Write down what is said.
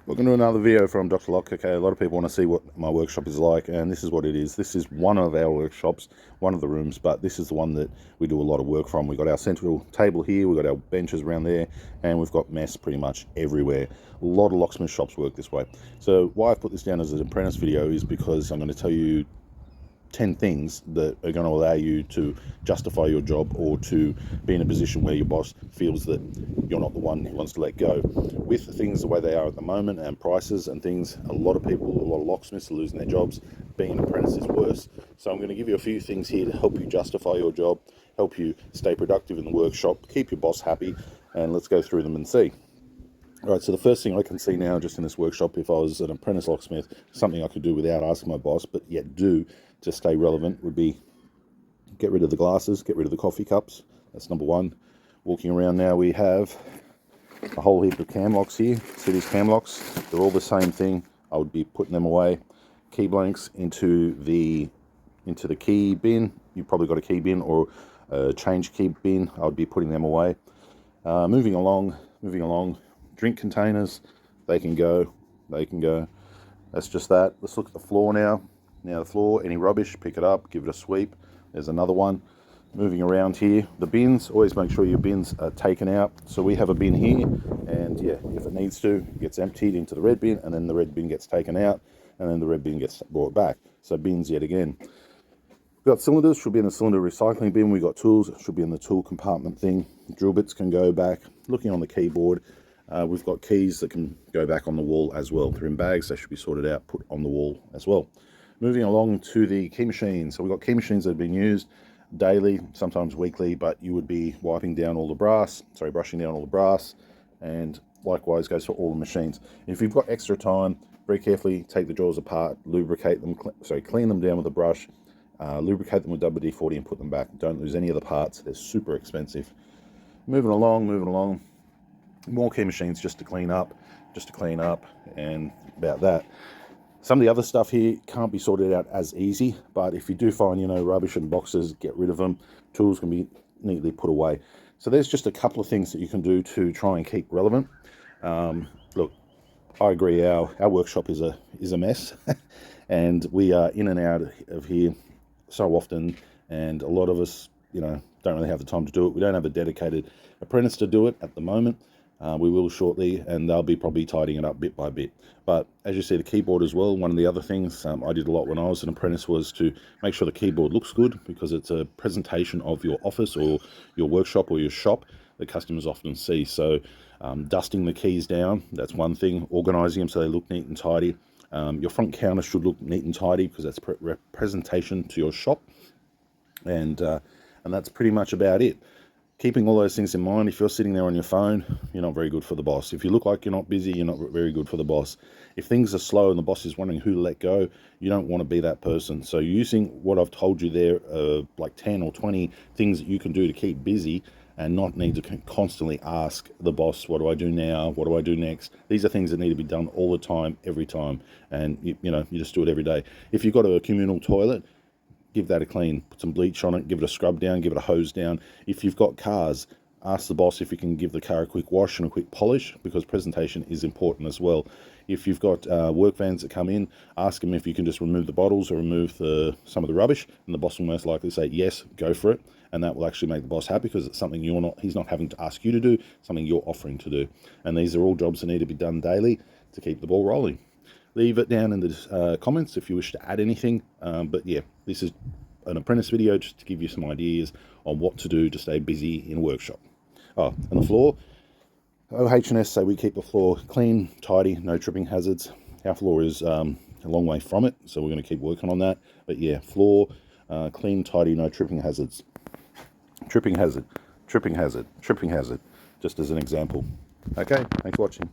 Welcome to another video from Dr. Lock. Okay, a lot of people want to see what my workshop is like, and this is what it is. This is one of our workshops, one of the rooms, but this is the one that we do a lot of work from. We've got our central table here, we've got our benches around there, and we've got mess pretty much everywhere. A lot of locksmith shops work this way. So why I've put this down as an apprentice video is because I'm going to tell you 10 things that are going to allow you to justify your job or to be in a position where your boss feels that you're not the one who wants to let go. With things the way they are at the moment and prices and things, a lot of locksmiths are losing their jobs. Being an apprentice is worse. So I'm going to give you a few things here to help you justify your job, help you stay productive in the workshop, keep your boss happy, and let's go through them and see. All right, so the first thing I can see now just in this workshop, if I was an apprentice locksmith, something I could do without asking my boss, but yet do to stay relevant, would be get rid of the glasses, get rid of the coffee cups. That's number one. Walking around now, we have a whole heap of cam locks here. See these cam locks? They're all the same thing. I would be putting them away. Key blanks into the key bin. You've probably got a key bin or a change key bin. I would be putting them away. Moving along. Drink containers, they can go. That's just that. Let's look at the floor now. Now the floor, any rubbish, pick it up, give it a sweep. There's another one. Moving around here, the bins, always make sure your bins are taken out. So we have a bin here, and yeah, if it needs to, it gets emptied into the red bin, and then the red bin gets taken out, and then the red bin gets brought back. So bins yet again. We've got cylinders, should be in the cylinder recycling bin. We've got tools, should be in the tool compartment thing. Drill bits can go back. Looking on the keyboard, we've got keys that can go back on the wall as well. They're in bags, they should be sorted out, put on the wall as well. Moving along to the key machines. So we've got key machines that have been used daily, sometimes weekly, but you would be brushing down all the brass, and likewise goes for all the machines. If you've got extra time, very carefully take the drawers apart, lubricate them, clean them down with a brush, lubricate them with WD-40 and put them back. Don't lose any of the parts, they're super expensive. Moving along. More key machines just to clean up, and about that. Some of the other stuff here can't be sorted out as easy, but if you do find, rubbish and boxes, get rid of them. Tools can be neatly put away. So there's just a couple of things that you can do to try and keep relevant. Look, I agree, our workshop is a mess, and we are in and out of here so often, and a lot of us, don't really have the time to do it. We don't have a dedicated apprentice to do it at the moment. We will shortly, and they'll be probably tidying it up bit by bit. But as you see, the keyboard as well, one of the other things I did a lot when I was an apprentice was to make sure the keyboard looks good, because it's a presentation of your office or your workshop or your shop that customers often see. So dusting the keys down, that's one thing. Organizing them so they look neat and tidy. Your front counter should look neat and tidy, because that's representation to your shop. And that's pretty much about it. Keeping all those things in mind, if you're sitting there on your phone, you're not very good for the boss. If you look like you're not busy, you're not very good for the boss. If things are slow and the boss is wondering who to let go, you don't want to be that person. So using what I've told you there, like 10 or 20 things that you can do to keep busy and not need to constantly ask the boss, what do I do now? What do I do next? These are things that need to be done all the time, every time. And you just do it every day. If you've got a communal toilet, give that a clean, put some bleach on it, give it a scrub down, give it a hose down. If you've got cars, ask the boss if you can give the car a quick wash and a quick polish, because presentation is important as well. If you've got work vans that come in, ask them if you can just remove the bottles or remove some of the rubbish, and the boss will most likely say, yes, go for it. And that will actually make the boss happy, because it's something he's not having to ask you to do, something you're offering to do. And these are all jobs that need to be done daily to keep the ball rolling. Leave it down in the comments if you wish to add anything. But yeah, this is an apprentice video just to give you some ideas on what to do to stay busy in a workshop. Oh, and the floor. OH&S say we keep the floor clean, tidy, no tripping hazards. Our floor is a long way from it, so we're going to keep working on that. But yeah, floor clean, tidy, no tripping hazards. Tripping hazard, just as an example. Okay, thanks for watching.